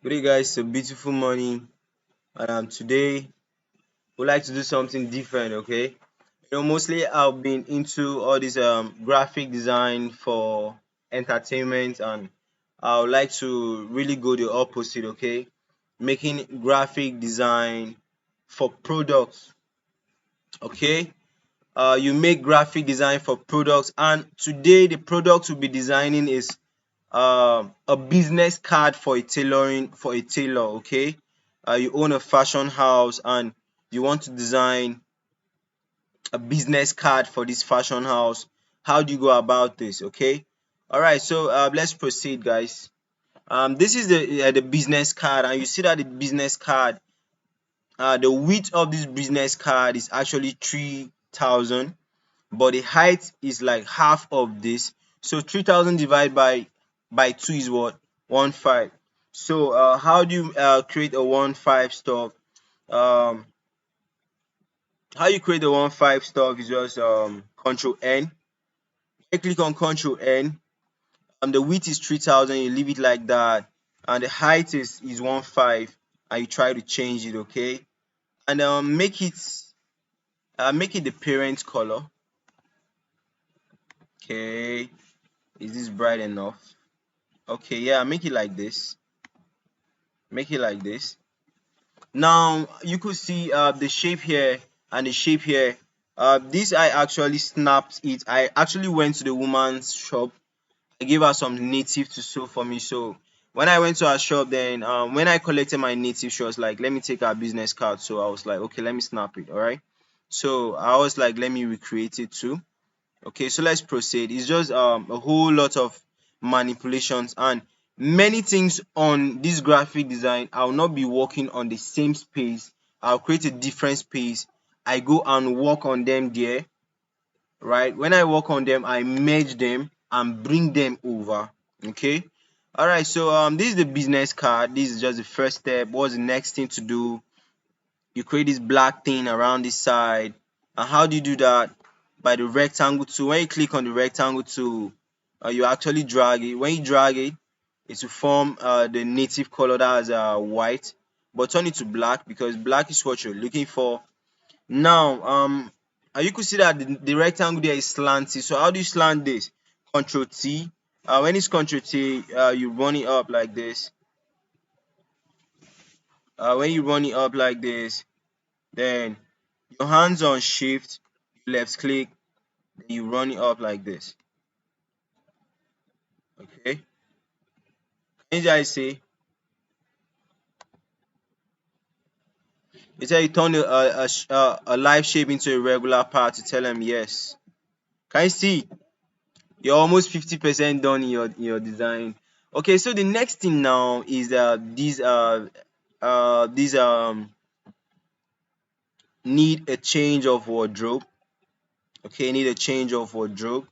Good day, guys. It's a beautiful morning, and today we'd like to do something different. Okay, mostly I've been into all this graphic design for entertainment, and I would like to really go the opposite. Okay, making graphic design for products. Okay, you make graphic design for products, and today the product we'll be designing is a business card for a tailoring for a tailor. Okay, you own a fashion house and you want to design a business card for this fashion house. How do you go about this? Okay, all right, so let's proceed, guys. This is the business card, and you see that the business card, the width of this business card is actually 3,000, but the height is like half of this. So 3,000 divided by 2 is what? 1,500. So how do you create a 1,500 stock? Um, how you create a 1,500 stock is just Control N. You click on Control N. The width is 3,000. You leave it like that, and the height is 1,500, and you try to change it. Okay, and make it the parent color. Okay, is this bright enough? Okay, yeah, make it like this. Make it like this. Now you could see the shape here and the shape here. This I actually snapped it. I actually went to the woman's shop. I gave her some native to sew for me. So when I went to her shop, then when I collected my native, she was like, "Let me take her business card." So I was like, "Okay, let me snap it." All right. So I was like, "Let me recreate it too." Okay, so let's proceed. It's just a whole lot of manipulations and many things on this graphic design. I'll not be working on the same space. I'll create a different space. I go and work on them there, right? When I work on them, I merge them and bring them over. Okay. All right. So this is the business card. This is just the first step. What's the next thing to do? You create this black thing around this side. And how do you do that? By the rectangle tool. When you click on the rectangle tool, you actually drag it. When you drag it, it will form the native color that is white, but turn it to black because black is what you're looking for. Now you could see that the rectangle there is slanted. So how do you slant this? Control T. When it's Control T, you run it up like this. When you run it up like this, then your hands on shift, left click, then you run it up like this. Okay. Can you guys see? It tell you turn a live shape into a regular part to tell them yes. Can you see? You're almost 50% done in your design. Okay, so the next thing now is these need a change of wardrobe. Okay, need a change of wardrobe.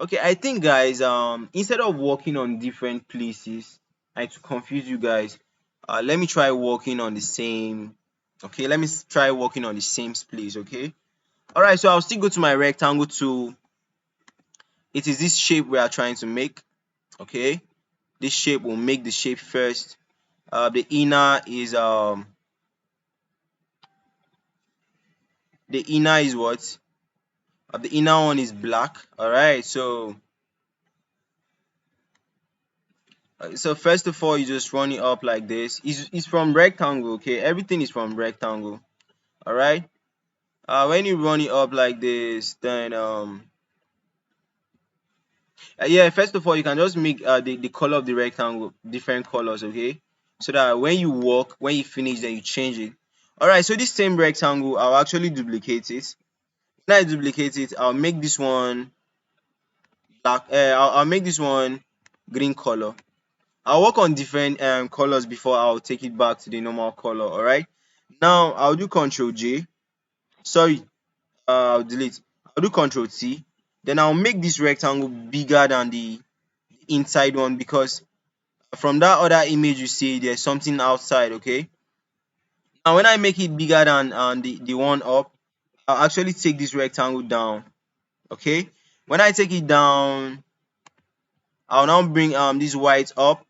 Okay, I think, guys, instead of working on different places and to confuse you guys, let me try working on the same. Okay, let me try working on the same place. Okay, all right. So I'll still go to my rectangle tool. It is this shape we are trying to make. Okay, this shape will make the shape first. The inner is what? The inner one is black. All right. So first of all, you just run it up like this. It's from rectangle. Okay, everything is from rectangle. All right. When you run it up like this, then yeah, first of all, you can just make the color of the rectangle different colors. Okay, so that when you walk, when you finish, then you change it. All right. So this same rectangle, I'll actually duplicate it. When I duplicate it, I'll make this one black. I'll make this one green color. I'll work on different colors before I'll take it back to the normal color. All right. Now I'll do Control J. Sorry, I'll delete. I'll do Control T. Then I'll make this rectangle bigger than the inside one because from that other image you see there's something outside. Okay. Now when I make it bigger than the one up, I'll actually take this rectangle down. Okay. When I take it down, I'll now bring this white up.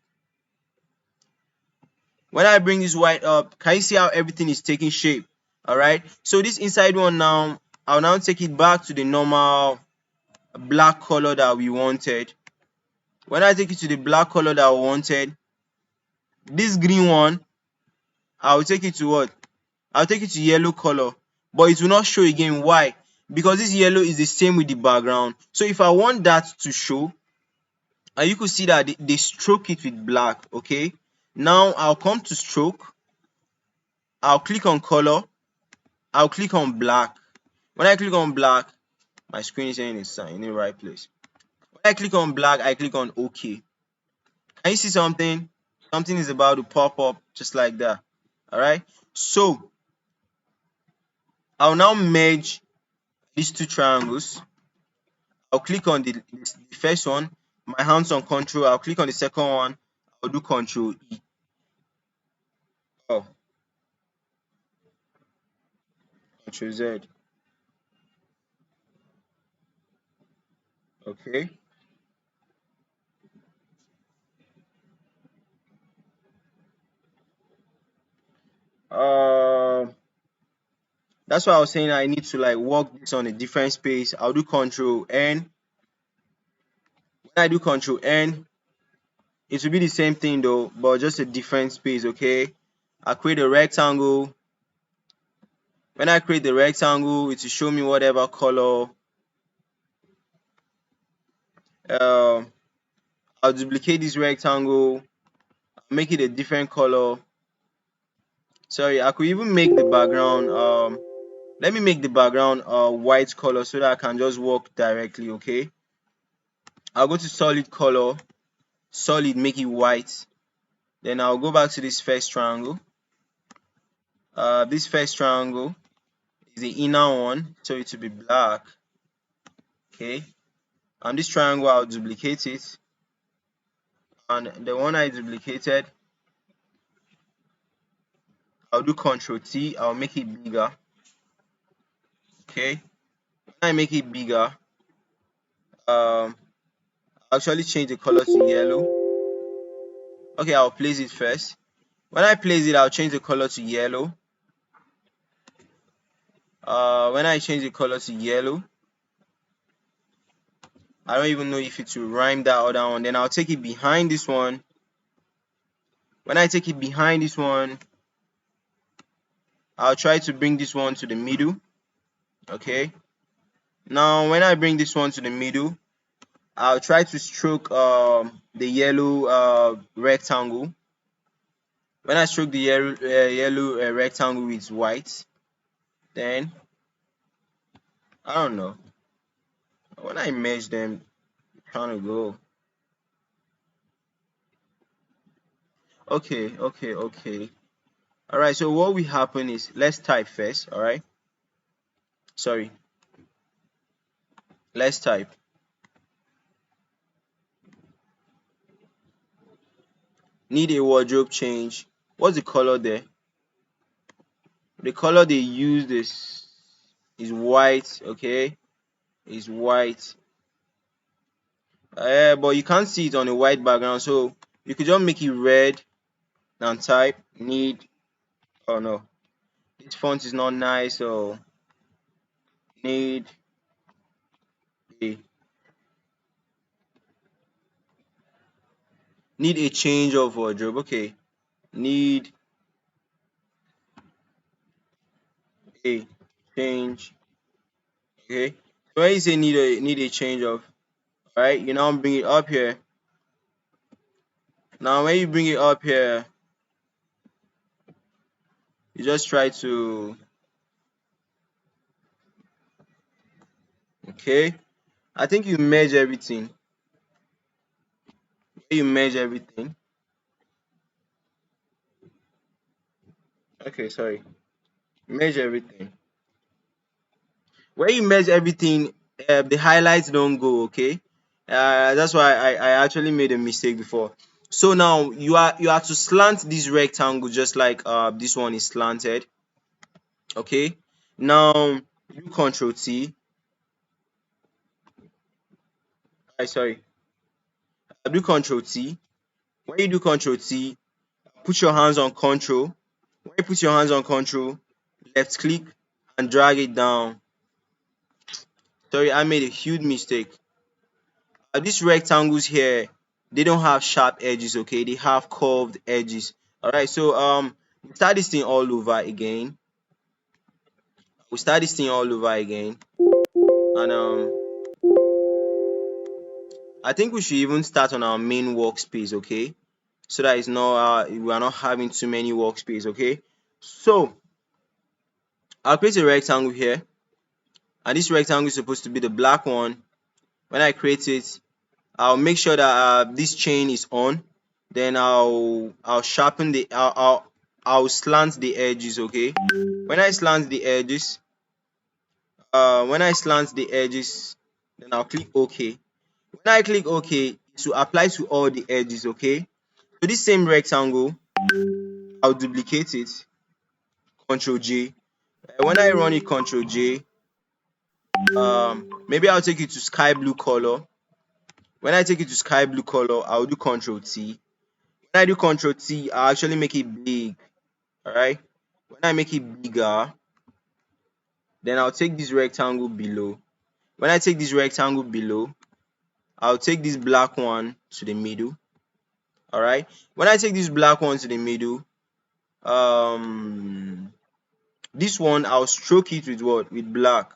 When I bring this white up, can you see how everything is taking shape? All right. So this inside one now, I'll now take it back to the normal black color that we wanted. When I take it to the black color that I wanted, this green one, I'll take it to what? I'll take it to yellow color, but it will not show again. Why? Because this yellow is the same with the background. So if I want that to show, and you could see that they stroke it with black. Okay. Now I'll come to stroke. I'll click on color. I'll click on black. When I click on black, my screen is saying it's in the right place. When I click on black, I click on OK. Can you see something? Something is about to pop up just like that. All right. So I'll now merge these two triangles. I'll click on the first one. My hands on control. I'll click on the second one. I'll do control E. Oh, control Z. Okay. Um, that's why I was saying I need to like work this on a different space. I'll do control N. When I do control N, it will be the same thing though, but just a different space. Okay. I create a rectangle. When I create the rectangle, it will show me whatever color. Um, I'll duplicate this rectangle, make it a different color. Sorry, I could even make the background. Let me make the background white color so that I can just work directly. Okay. I'll go to solid color, solid, make it white. Then I'll go back to this first triangle. This first triangle is the inner one, so it will be black. Okay. And this triangle, I'll duplicate it. And the one I duplicated, I'll do Control T. I'll make it bigger. Okay. When I make it bigger, I'll actually change the color to yellow. Okay, I'll place it first. When I place it, I'll change the color to yellow. When I change the color to yellow, I don't even know if it will rhyme that other one. Then I'll take it behind this one. When I take it behind this one, I'll try to bring this one to the middle. Okay. Now, when I bring this one to the middle, I'll try to stroke the yellow rectangle. When I stroke the yellow rectangle with white, then I don't know. When I merge them, trying to go. Okay. All right. So what will happen is let's type first. All right. Sorry. Let's type. Need a wardrobe change. What's the color there? The color they used is white. Okay, is white. But you can't see it on a white background, so you could just make it red and type need. Oh no, this font is not nice. So need a need a change of wardrobe. Okay, need a change. Okay, so when you say need a change of, all right, you now bring it up here. Now when you bring it up here, you just try to, okay, I think you merge everything. You merge everything. Okay, sorry. Merge everything. When you merge everything, the highlights don't go. Okay, that's why I actually made a mistake before. So now you are to slant this rectangle just like this one is slanted. Okay. Now do Control T. I sorry. Do Control T. When you do Control T, put your hands on control. When you put your hands on control, left click and drag it down. Sorry, I made a huge mistake. These rectangles here, they don't have sharp edges, okay? They have curved edges. All right, so we start this thing all over again. We start this thing all over again, and I think we should even start on our main workspace, okay? So that it's not we are not having too many workspace, okay? So I'll create a rectangle here, and this rectangle is supposed to be the black one. When I create it, I'll make sure that this chain is on. Then I'll sharpen the I'll slant the edges, okay? When I slant the edges, then I'll click OK. When I click OK, to apply to all the edges, okay? So this same rectangle, I'll duplicate it, Ctrl J. When I run it, Ctrl J, maybe I'll take it to sky blue color. When I take it to sky blue color, I'll do Ctrl T. When I do Ctrl T, I'll actually make it big. Alright. When I make it bigger, then I'll take this rectangle below. When I take this rectangle below, I'll take this black one to the middle. Alright. When I take this black one to the middle, this one I'll stroke it with what? With black.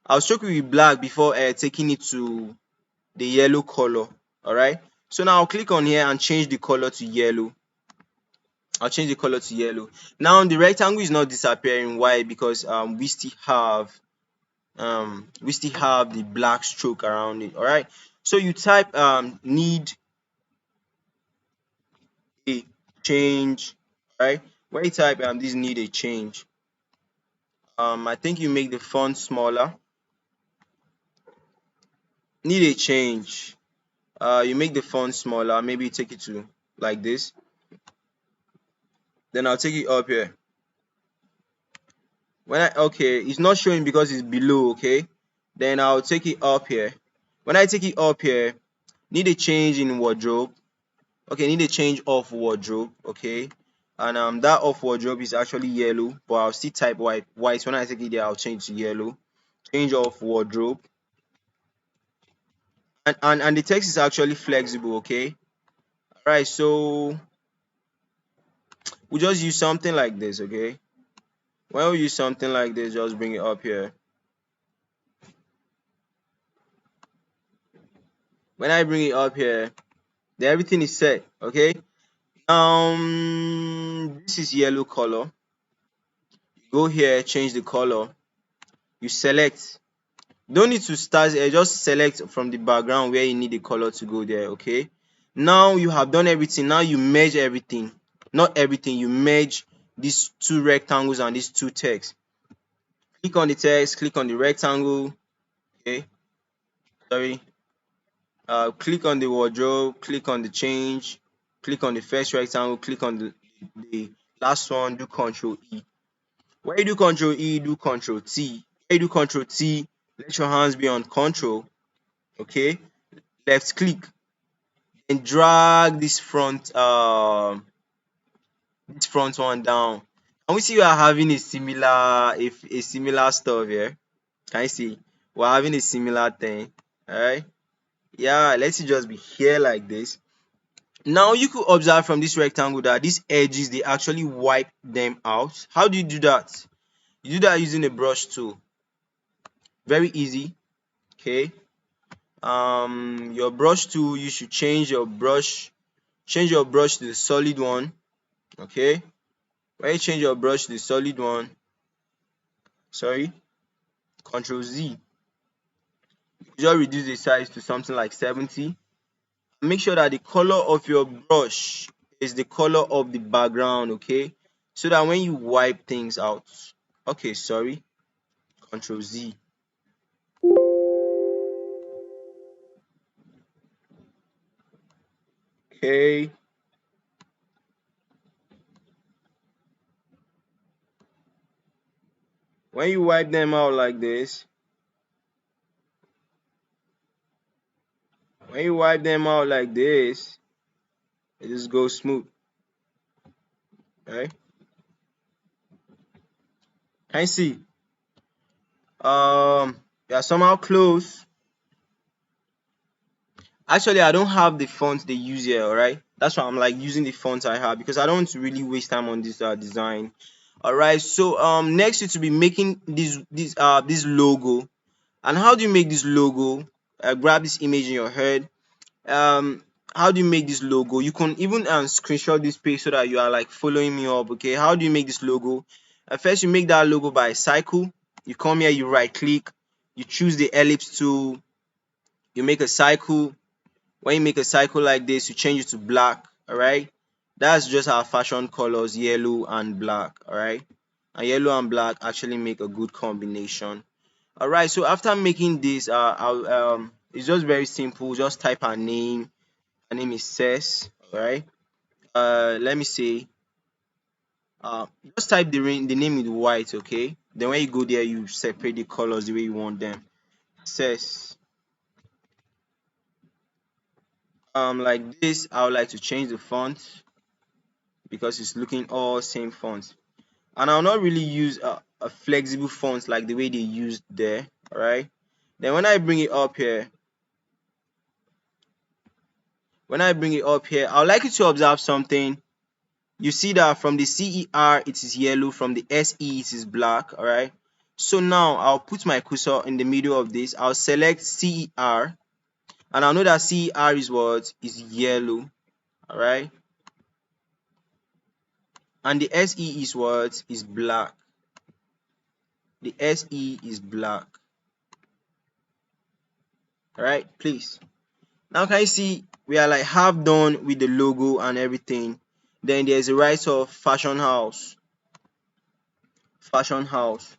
I'll stroke it with black before taking it to the yellow color. Alright. So now I'll click on here and change the color to yellow. I'll change the color to yellow. Now the rectangle is not disappearing. Why? Because we still have the black stroke around it. All right. So you type need a change. Right. When you type this need a change, I think you make the font smaller. Need a change. You make the font smaller. Maybe you take it to like this. Then I'll take it up here. Okay, it's not showing because it's below, okay? Then I'll take it up here. When I take it up here, need a change in wardrobe. Okay, need a change of wardrobe, okay? And that of wardrobe is actually yellow, but I'll still type white. When I take it there, I'll change to yellow. Change of wardrobe. And the text is actually flexible, okay? Alright, so we'll just use something like this, okay? When we use something like this, just bring it up here. When I bring it up here, then everything is set, okay? This is yellow color. Go here, change the color. You select. Don't need to start, just select from the background where you need the color to go there, okay? Now you have done everything. Now you merge everything. Not everything, you merge these two rectangles and these two texts. Click on the text, click on the rectangle, okay? Sorry. Click on the wardrobe, click on the change, click on the first rectangle, click on the last one, do Control E. When you do Control E, do Control T. When you do Control T, let your hands be on Control, okay? Left click and drag this front one down. And we see we are having a similar stuff here. Can you see? We're having a similar thing. Alright. Yeah, let's just be here like this. Now you could observe from this rectangle that these edges, they actually wipe them out. How do you do that? You do that using a brush tool. Very easy. Okay. Your brush tool, you should change your brush to the solid one. Okay. When you change your brush to the solid one, sorry, Control Z. You just reduce the size to something like 70. Make sure that the color of your brush is the color of the background, okay? So that when you wipe things out, okay, sorry, Control Z. Okay. When you wipe them out like this, it just goes smooth. Right? Can you see? Yeah, somehow close. Actually, I don't have the font they use here, alright? That's why I'm like using the font I have because I don't want to really waste time on this design. Alright, so next you to be making this logo. And how do you make this logo? Grab this image in your head. Um how do you make this logo? You can even screenshot this page so that you are like following me up. Okay, how do you make this logo? First you make that logo by cycle. You come here, you right click, you choose the ellipse tool, you make a cycle. When you make a cycle like this, you change it to black. All right, that's just our fashion colors, yellow and black. All right, and yellow and black actually make a good combination. All right, so after making this, it's just very simple. Just type our name. Her name is Cess. All right, let me say, uh, just type the name in white. Okay, then when you go there, you separate the colors the way you want them. Cess. Like this, I would like to change the font because it's looking all same font. And I'll not really use a flexible font like the way they used there. All right, then when I bring it up here, I would like you to observe something. You see that from the CER it is yellow, from the SE it is black. All right, so now I'll put my cursor in the middle of this. I'll select CER, and I'll know that CER is what is yellow. All right, and the SE is what is black. The SE is black. All right, please. Now can you see we are like half done with the logo and everything. Then there's a right of fashion house. Fashion house.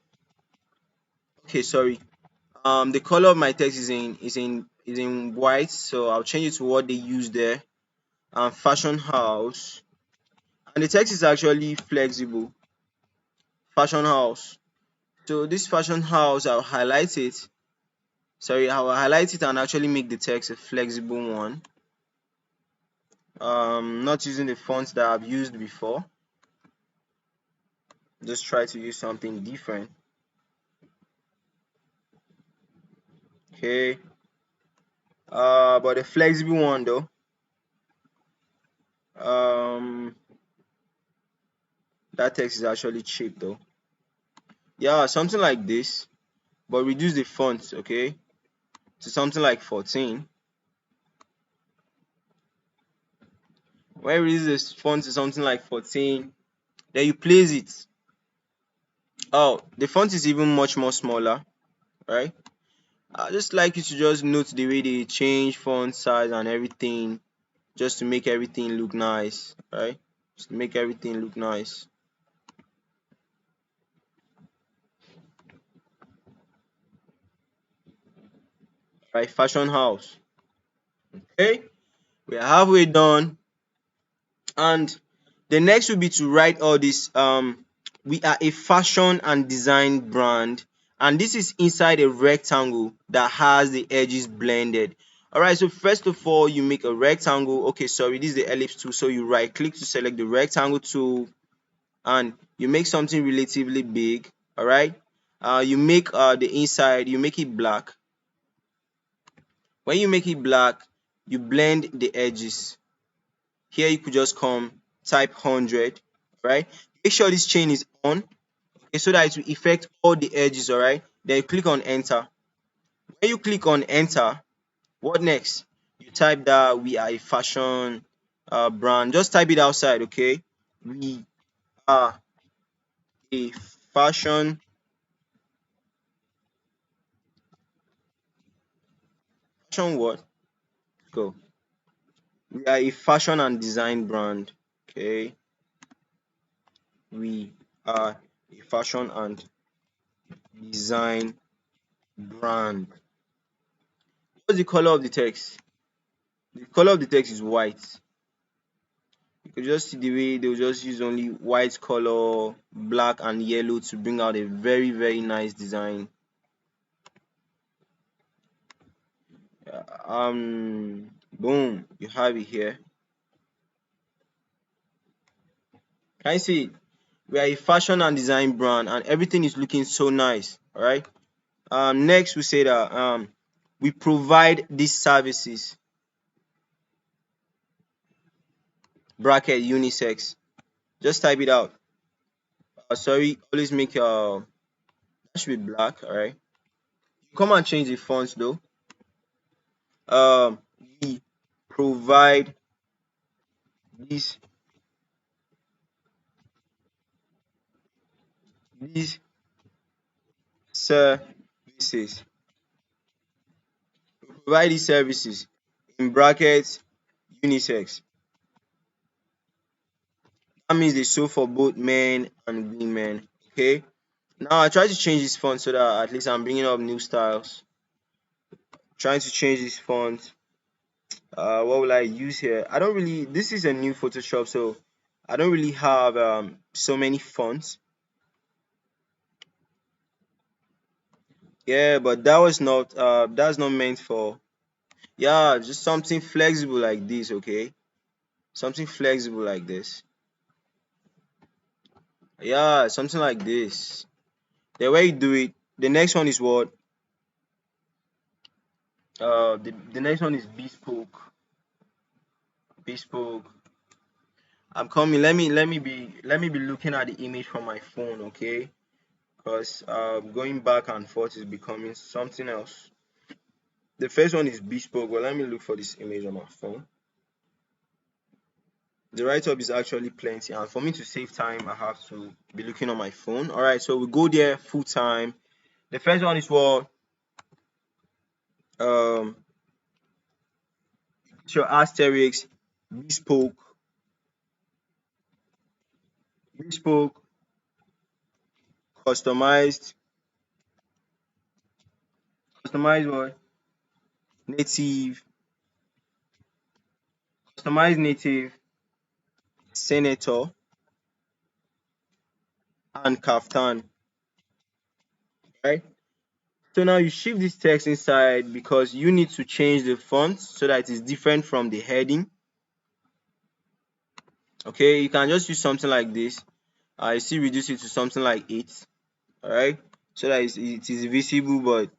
Okay, sorry. The color of my text is in white, so I'll change it to what they use there. Fashion house. And the text is actually flexible. Fashion house. So this fashion house, I'll highlight it. Sorry, I'll highlight it and actually make the text a flexible one. Not using the fonts that I've used before. Just try to use something different. Okay. But a flexible one though. Um, that text is actually cheap though. Yeah, something like this, but reduce the font, okay, to something like 14. When you reduce this font to something like 14, then you place it. Oh, the font is even much more smaller, right? I just like you to just note the way they change font size and everything, just to make everything look nice, right? Just to make everything look nice. Right, fashion house. Okay, we're halfway done. And the next will be to write all this. We are a fashion and design brand, and this is inside a rectangle that has the edges blended. All right, so first of all you make a rectangle. Okay, sorry, this is the ellipse tool, so you right click to select the rectangle tool and you make something relatively big. All right, you make the inside, you make it black. When you make it black, you blend the edges. Here you could just come type 100, right? Make sure this chain is on, okay, so that it will affect all the edges. All right, then you click on enter. When you click on enter, what next? You type that we are a fashion brand. Just type it outside, okay? We are a fashion fashion what? Go. We are a fashion and design brand. Okay, we are a fashion and design brand. What's the color of the text? The color of the text is white. You could just see the way they'll just use only white color, black and yellow to bring out a very nice design. Boom, you have it here. Can I see it? We are a fashion and design brand, and everything is looking so nice. All right. Next, we say that we provide these services. Bracket unisex. Just type it out. Sorry, always make that should be black. All right. Come and change the fonts though. Um, we provide these these services. We provide these services in brackets unisex. That means they sew for both men and women. Okay. Now I try to change this font so that at least I'm bringing up new styles. Trying to change this font. What will I use here? I don't really. This is a new Photoshop, so I don't really have so many fonts. Yeah, but that's not meant for. Yeah, just something flexible like this. Okay, something flexible like this. Yeah, something like this. The way you do it. The next one is what? The next one is bespoke. Bespoke. I'm coming. Let me be looking at the image from my phone, okay? Because going back and forth is becoming something else. The first one is bespoke, but let me look for this image on my phone. The write-up is actually plenty, and for me to save time, I have to be looking on my phone. All right, so we go there full time. The first one is what? Um, your asterisks, bespoke, bespoke, customized, customized what? Native, customized native, senator, and kaftan. Right? So now you shift this text inside because you need to change the font so that it is different from the heading. Okay, you can just use something like this. I still reduce it to something like 8. All right, so that it is visible but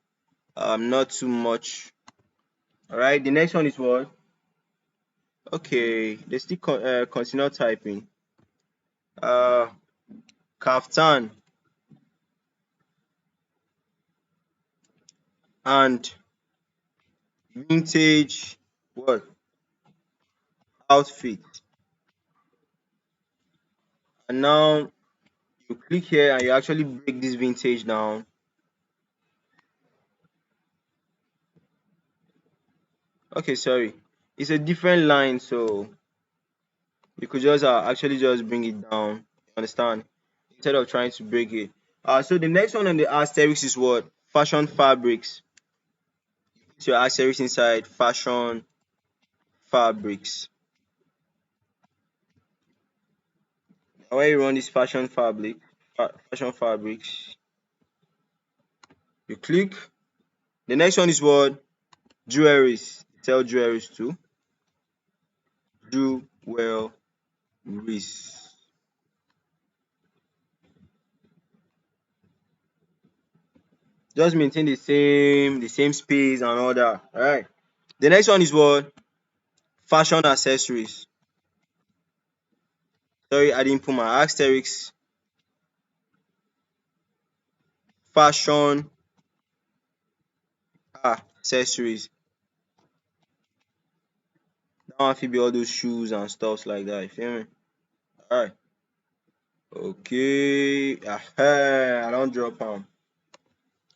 not too much. All right, the next one is what? Okay, let's still continue typing. Uh, Kaftan and vintage what? Outfit. And now you click here and you actually break this vintage down. Okay, sorry. It's a different line, so you could just actually just bring it down. You understand? Instead of trying to break it. So the next one on the asterisk is what? Fashion fabrics. Put your asterisk inside fashion fabrics. And when you run this fashion fabrics, you click. The next one is what? Jewelries. Sell jewelries too. Jewelries. Just maintain the same space and all that. Alright. The next one is what? Fashion accessories. Sorry, I didn't put my asterisks. Fashion accessories. That one fit be all those shoes and stuff like that. You feel me? Alright. Okay. I don't drop them.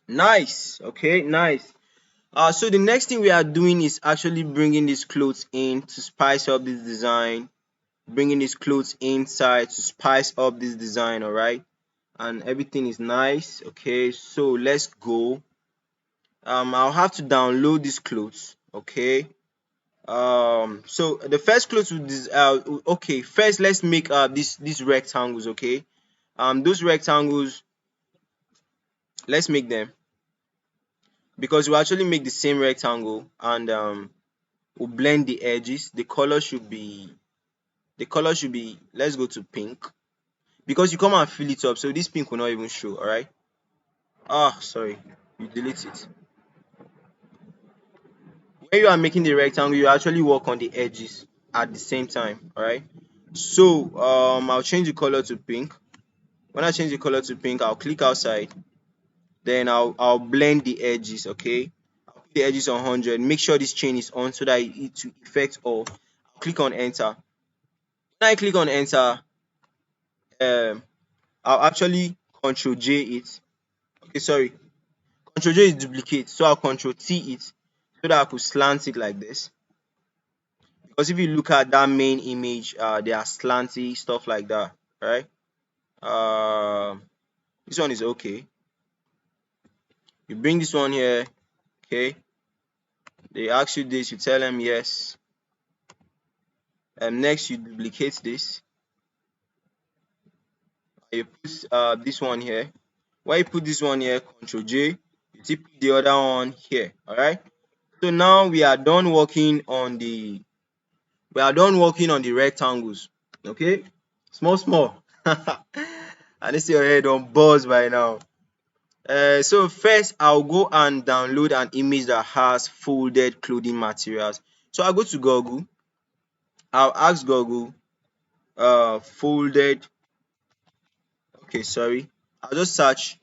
Nice. Okay, nice. So the next thing we are doing is actually bringing these clothes in to spice up this design. Bringing these clothes inside to spice up this design. All right, and everything is nice. Okay, so let's go. I'll have to download these clothes. Okay. So the first clothes with this. Okay. First, let's make these rectangles. Okay. Those rectangles. Let's make them because we actually make the same rectangle and we'll blend the edges. The color should be. Let's go to pink. because you come and fill it up, so this pink will not even show. All right. Sorry, you delete it. When you are making the rectangle, you actually work on the edges at the same time. All right. So I'll change the color to pink. When I change the color to pink, I'll click outside. Then I'll blend the edges. Okay. I'll put the edges on 100. Make sure this chain is on so that it will affect all. I'll click on enter. When I click on enter, um, I'll actually Control J it. Okay, sorry. Control J is duplicate, so I'll Control T it so that I could slant it like this. Because if you look at that main image, they are slanty stuff like that, right? This one is okay. You bring this one here, okay? They ask you this, you tell them yes. And next, you duplicate this. You put this one here. When you put this one here, Control J, you put the other one here. All right. So now we are done working on the rectangles. Okay, small. I need see your head on buzz by now. So first I'll go and download an image that has folded clothing materials. So I'll go to Google. I'll ask Google folded. Okay, sorry. I'll just search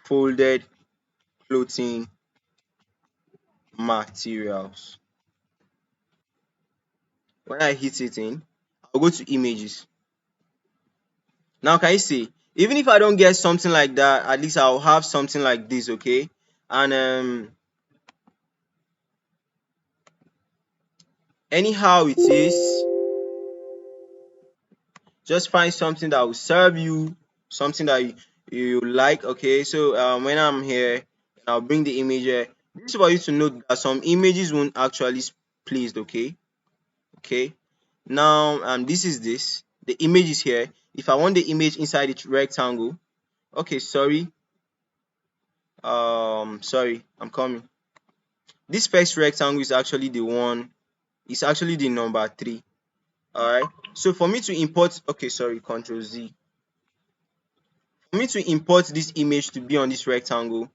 folded clothing materials. When I hit it in, I'll go to images. Now can you see? Even if I don't get something like that, at least I'll have something like this, okay? And anyhow it is, just find something that will serve you, something that you like, okay? So when I'm here, I'll bring the image here. This is for you to note that some images won't actually placed, okay? Okay. Now this is the image is here. If I want the image inside the rectangle, okay, sorry, I'm coming. This first rectangle is actually the one, it's actually the number 3. All right. So for me to import, okay, sorry, Control Z. For me to import this image to be on this rectangle,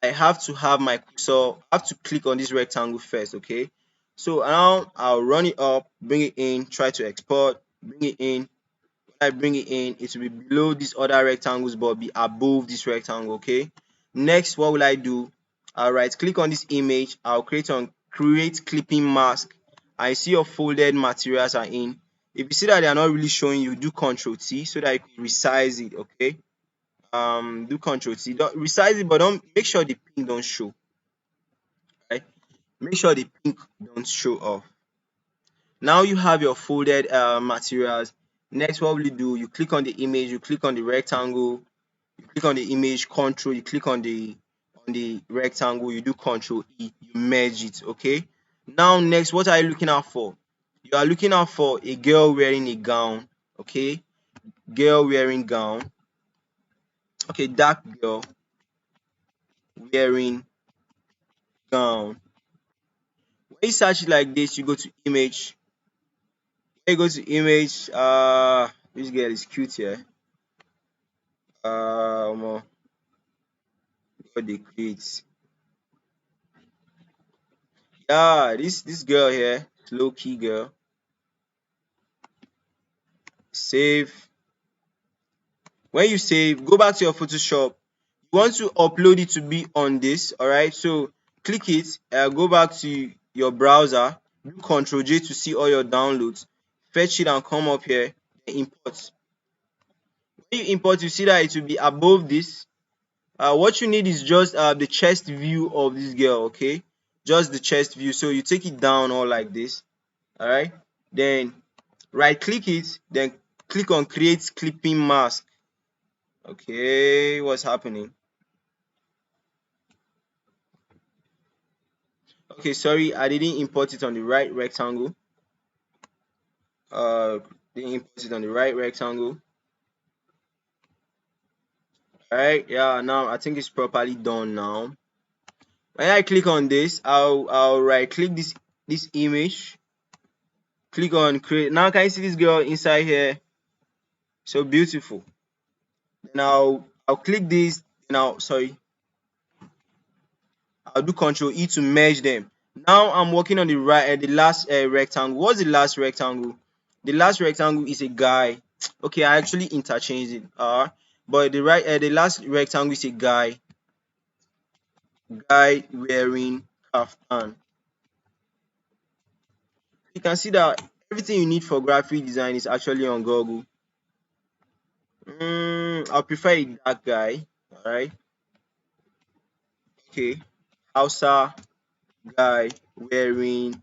I have to have my cursor, I have to click on this rectangle first, okay? So now I'll run it up, bring it in, try to export, bring it in. When I bring it in, it will be below these other rectangles but be above this rectangle, okay? Next, what will I do? I'll right click on this image, I'll create clipping mask. I see your folded materials are in. If you see that they are not really showing you, do Control T so that you can resize it, okay? Do Control T, don't resize it, but don't make sure the pink don't show, right? Make sure the pink don't show off. Now you have your folded materials. Next, what will you do? You click on the image, you click on the rectangle, you click on the image, Control, you click on the rectangle, you do Control E, you merge it, okay? Now next, what are you looking out for? You are looking out for a girl wearing a gown, okay? Girl wearing gown. Okay, dark girl wearing gown. When you search it like this, you go to image. When you go to image, this girl is cute here. What they create. Yeah, this girl here, low key girl. Save. When you save, go back to your Photoshop. You want to upload it to be on this, all right? So click it, go back to your browser, do Control J to see all your downloads, fetch it and come up here, import. When you import, you see that it will be above this. What you need is just the chest view of this girl, okay? Just the chest view. So you take it down all like this, all right? Then right click it, then click on create clipping mask. Okay, what's happening? Okay, sorry, I didn't import it on the right rectangle. Didn't import it on the right rectangle. All right, yeah, now I think it's properly done now. When I click on this, I'll right click this image, click on create. Now can you see this girl inside here? So beautiful. Now I'll click this. Now sorry, I'll do Control E to merge them. Now I'm working on the right, the last rectangle. What's the last rectangle? The last rectangle is a guy. Okay, I actually interchanged it. But the last rectangle is a guy wearing kaftan. You can see that everything you need for graphic design is actually on Google. I prefer a dark guy. All right. Okay. Hausa guy wearing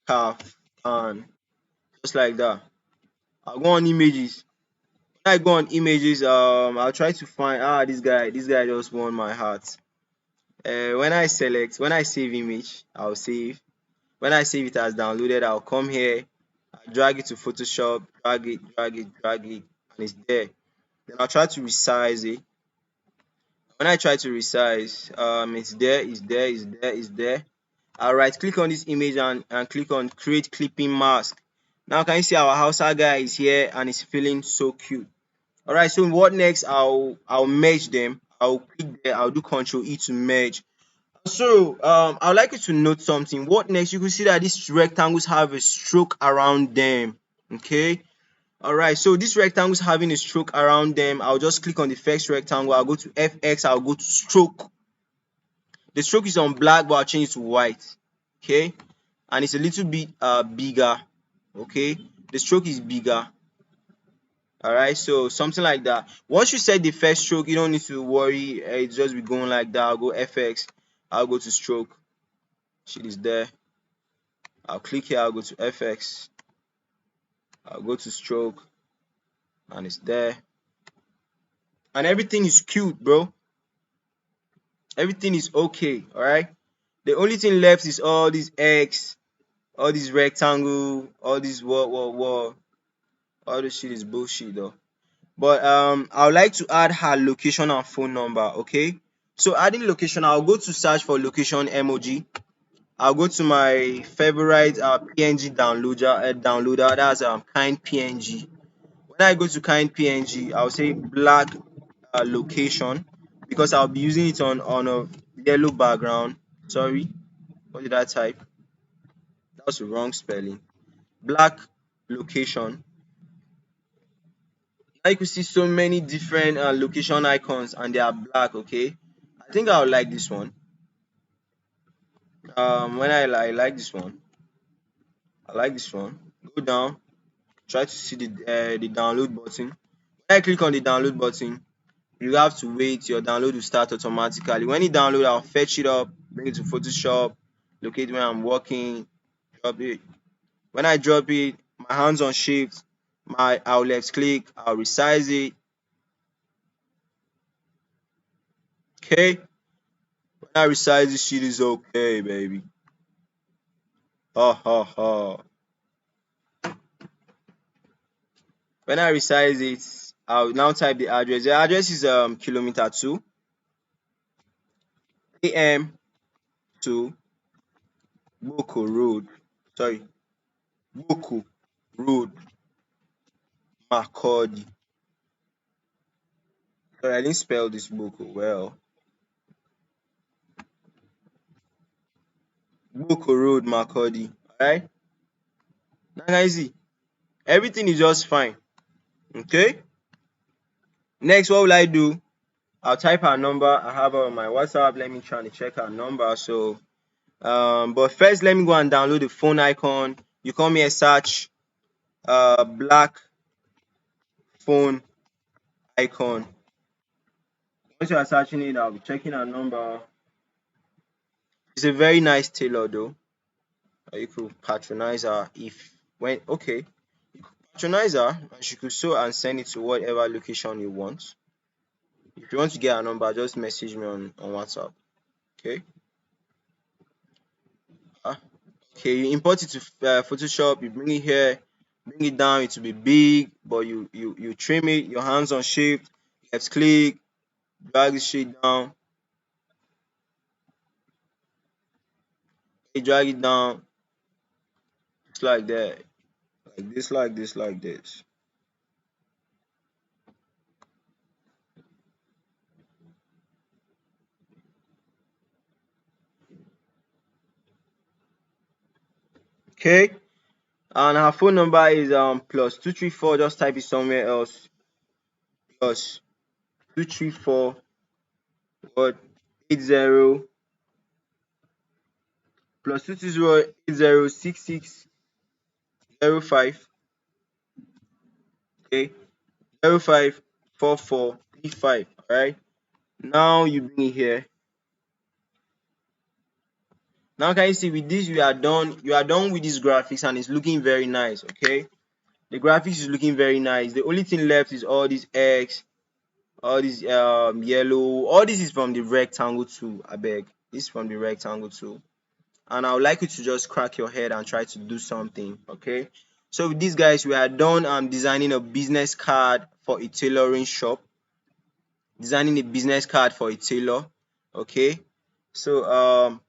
kaftan, just like that. I'll go on images. When I go on images, I'll try to find this guy just won my heart. When I save image, I'll save. When I save it as downloaded, I'll come here, I'll drag it to Photoshop, drag it, and it's there. Then I'll try to resize it. When I try to resize, it's there. I'll right click on this image and click on create clipping mask. Now can you see our Hausa guy is here and it's feeling so cute. Alright, so what next? I'll merge them. I'll click there, I'll do Control E to merge. So I'd like you to note something. What next? You can see that these rectangles have a stroke around them. Okay. Alright, so these rectangles having a stroke around them, I'll just click on the first rectangle, I'll go to FX, I'll go to stroke. The stroke is on black, but I'll change it to white. Okay, and it's a little bit bigger. Okay, the stroke is bigger. Alright, so something like that. Once you set the first stroke, you don't need to worry. It's just be going like that. I'll go FX, I'll go to stroke. Shit is there. I'll click here, I'll go to FX, I'll go to stroke, and it's there. And everything is cute, bro. Everything is okay. Alright. The only thing left is all these X, all these rectangle, all this what. All this shit is bullshit though. But I would like to add her location and phone number. Okay. So adding location, I'll go to search for location emoji. I'll go to my favorite PNG downloader. That's kind PNG. When I go to kind PNG, I'll say black location because I'll be using it on a yellow background. Sorry, what did I type? That was the wrong spelling. Black location. Now you can see so many different location icons and they are black. Okay, I think I would like this one. When I like this one, I like this one. Go down, try to see the download button. When I click on the download button, you have to wait. Your download will start automatically. When it download, I'll fetch it up, bring it to Photoshop, locate where I'm working, drop it. When I drop it, my hands on shift, I'll left click, I'll resize it. Okay, when I resize this shit is okay, baby. Ha ha ha. When I resize it, I'll now type the address. The address is kilometer 2 AM to Boko Road. Sorry, Boko Road, Makurdi. Sorry, I didn't spell this Boko well. Boko Road, Makurdi. Alright? Now guys, see, everything is just fine. Okay? Next, what will I do? I'll type her number. I have her on my WhatsApp. Let me try to check her number. So but first let me go and download the phone icon. You come here, search black phone icon. Once you are searching it, I'll be checking her number. It's a very nice tailor though. You could patronize her if when okay. Patronize her and she could sew and send it to whatever location you want. If you want to get her number, just message me on WhatsApp. Okay. Ah, okay, you import it to Photoshop, you bring it here, bring it down, it will be big, but you trim it, your hands on shift, left click, drag this shit down, you drag it down, just like that, like this, like this, like this. Okay, and her phone number is +234. Just type it somewhere else. +234 what 80 +220 806605. Okay, 054435. All right. Now you bring it here. Now can you see with this you are done. You are done with this graphics and it's looking very nice. Okay, the graphics is looking very nice. The only thing left is all these X, all this yellow. All this is from the rectangle tool. I beg. This is from the rectangle tool. And I would like you to just crack your head and try to do something. Okay. So with these guys, we are done designing a business card for a tailoring shop. Designing a business card for a tailor. Okay. So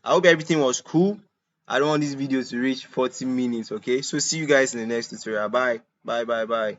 I hope everything was cool. I don't want this video to reach 40 minutes. Okay. So see you guys in the next tutorial. Bye. Bye. Bye. Bye.